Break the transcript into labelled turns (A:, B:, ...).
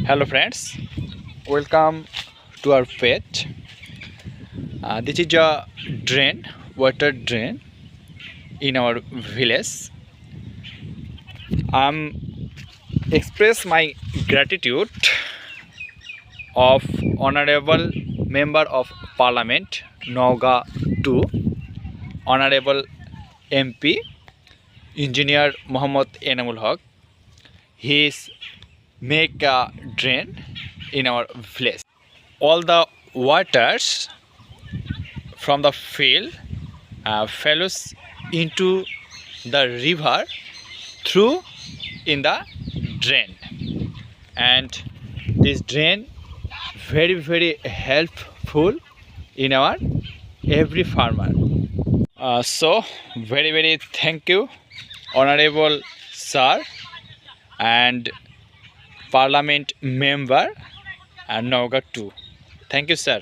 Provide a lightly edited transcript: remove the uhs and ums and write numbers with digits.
A: Hello friends, welcome to our page. This is a water drain in our village. I'm express my gratitude of Honorable Member of Parliament Nauga 2, Honorable MP Engineer Mohammad Enamul Haq. He is make a drain in our village. All the waters from the field flows into the river through in the drain, and this drain very helpful in our every farmer. So very thank you, honorable sir and parliament member and Nauga 2. Thank you, sir.